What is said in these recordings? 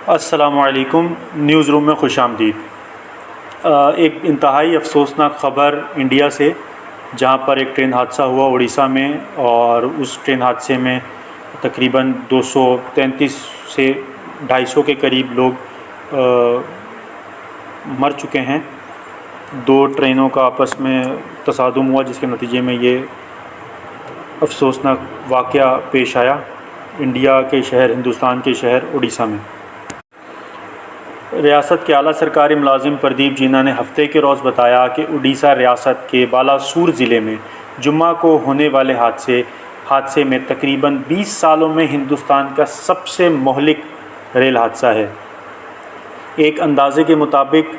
السلام علیکم، news room میں خوش آمدید۔ ایک انتہائی افسوسناک خبر انڈیا سے، جہاں پر ایک ٹرین حادثہ ہوا اڑیسہ میں، اور اس ٹرین حادثے میں تقریباً 233 سے 250 کے قریب لوگ مر چکے ہیں۔ دو ٹرینوں کا آپس میں تصادم ہوا، جس کے نتیجے میں یہ افسوسناک واقعہ پیش آیا انڈیا کے شہر، ہندوستان کے شہر اڑیسہ میں۔ ریاست کے اعلیٰ سرکاری ملازم پردیپ جینا نے ہفتے کے روز بتایا کہ اڑیسہ ریاست کے بالاسور ضلع میں جمعہ کو ہونے والے حادثے میں تقریباً 20 سالوں میں ہندوستان کا سب سے مہلک ریل حادثہ ہے۔ ایک اندازے کے مطابق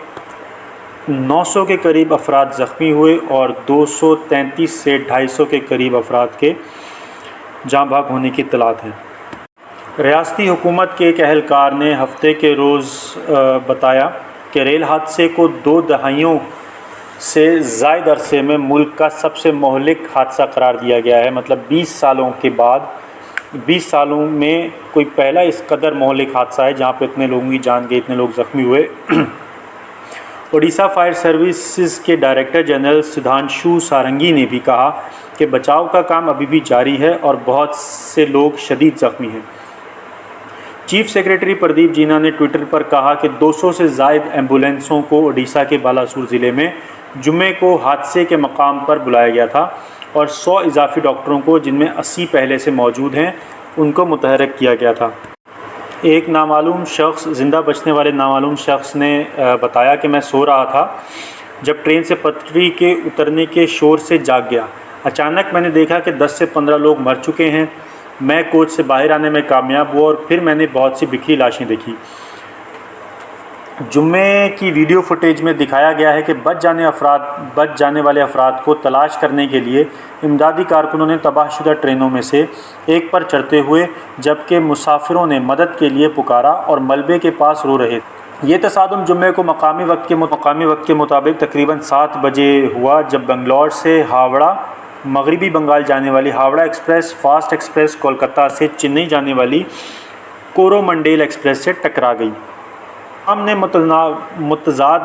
900 کے قریب افراد زخمی ہوئے اور 233 سے 250 کے قریب افراد کے جاں بحق ہونے کی اطلاعات ہیں۔ ریاستی حکومت کے ایک اہلکار نے ہفتے کے روز بتایا کہ ریل حادثے کو 2 دہائیوں سے زائد عرصے میں ملک کا سب سے مہلک حادثہ قرار دیا گیا ہے۔ مطلب 20 سالوں کے بعد 20 سالوں میں کوئی پہلا اس قدر مہلک حادثہ ہے جہاں پہ اتنے لوگوں کی جان گئی، اتنے لوگ زخمی ہوئے۔ اڑیسہ فائر سروسز کے ڈائریکٹر جنرل سدھانشو سارنگی نے بھی کہا کہ بچاؤ کا کام ابھی بھی جاری ہے اور بہت سے لوگ شدید زخمی ہیں۔ چیف سیکرٹری پردیپ جینا نے ٹویٹر پر کہا کہ 200 سے زائد ایمبولینسوں کو اڑیسہ کے بالاسور ضلع میں جمعے کو حادثے کے مقام پر بلایا گیا تھا، اور 100 اضافی ڈاکٹروں کو، جن میں 80 پہلے سے موجود ہیں، ان کو متحرک کیا گیا تھا۔ ایک نامعلوم شخص، زندہ بچنے والے نامعلوم شخص نے بتایا کہ میں سو رہا تھا جب ٹرین سے پٹری کے اترنے کے شور سے جاگ گیا۔ اچانک میں نے دیکھا کہ 10 سے 15 لوگ مر چکے ہیں۔ میں کوچ سے باہر آنے میں کامیاب ہوا اور پھر میں نے بہت سی بکھری لاشیں دیکھی۔ جمعے کی ویڈیو فوٹیج میں دکھایا گیا ہے کہ بچ جانے والے افراد کو تلاش کرنے کے لیے امدادی کارکنوں نے تباہ شدہ ٹرینوں میں سے ایک پر چڑھتے ہوئے، جبکہ مسافروں نے مدد کے لیے پکارا اور ملبے کے پاس رو رہے تھے۔ یہ تصادم جمعے کو مقامی وقت کے مطابق تقریباً 7 بجے ہوا، جب بنگلور سے ہاوڑہ مغربی بنگال جانے والی Howrah express fast express Kolkata سے چنئی جانے والی کورومنڈل ایکسپریس سے ٹکرا گئی۔ ہم نے متضاد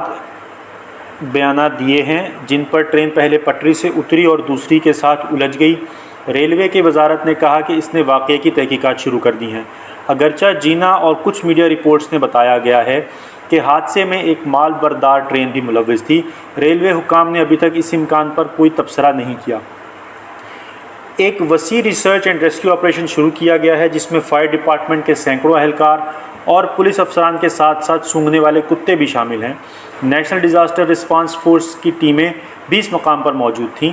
بیانات دیے ہیں، جن پر ٹرین پہلے پٹری سے اتری اور دوسری کے ساتھ الجھ گئی۔ ریلوے کی وزارت نے کہا کہ اس نے واقعے کی تحقیقات شروع کر دی ہیں۔ اگرچہ جینا اور کچھ میڈیا رپورٹس نے بتایا گیا ہے کہ حادثے میں ایک مال بردار ٹرین بھی ملوث تھی، ریلوے حکام نے ابھی تک اس امکان پر کوئی تبصرہ نہیں کیا۔ ایک وسیع ریسرچ اینڈ ریسکیو آپریشن شروع کیا گیا ہے، جس میں فائر ڈپارٹمنٹ کے سینکڑوں اہلکار اور پولیس افسران کے ساتھ ساتھ سونگھنے والے کتے بھی شامل ہیں۔ نیشنل ڈیزاسٹر رسپانس فورس کی ٹیمیں بھی اس مقام پر موجود تھیں۔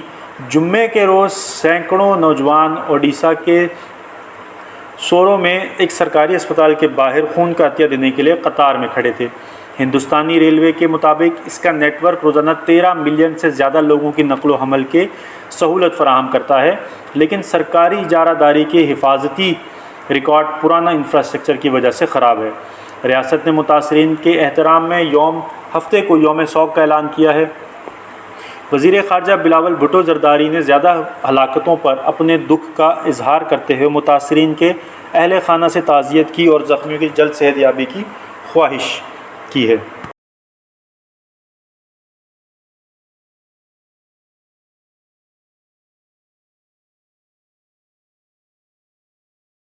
جمعے کے روز سینکڑوں نوجوان اڈیشہ کے سورو میں ایک سرکاری اسپتال کے باہر خون کا عطیہ دینے کے لیے قطار میں کھڑے تھے۔ ہندوستانی ریلوے کے مطابق اس کا نیٹ ورک روزانہ 13 ملین سے زیادہ لوگوں کی نقل و حمل کے سہولت فراہم کرتا ہے، لیکن سرکاری اجارہ داری کے حفاظتی ریکارڈ پرانا انفراسٹرکچر کی وجہ سے خراب ہے۔ ریاست نے متاثرین کے احترام میں ہفتے کو یوم سوگ کا اعلان کیا ہے۔ وزیر خارجہ بلاول بھٹو زرداری نے زیادہ ہلاکتوں پر اپنے دکھ کا اظہار کرتے ہوئے متاثرین کے اہل خانہ سے تعزیت کی اور زخمیوں کی جلد صحت یابی کی خواہش کی ہے۔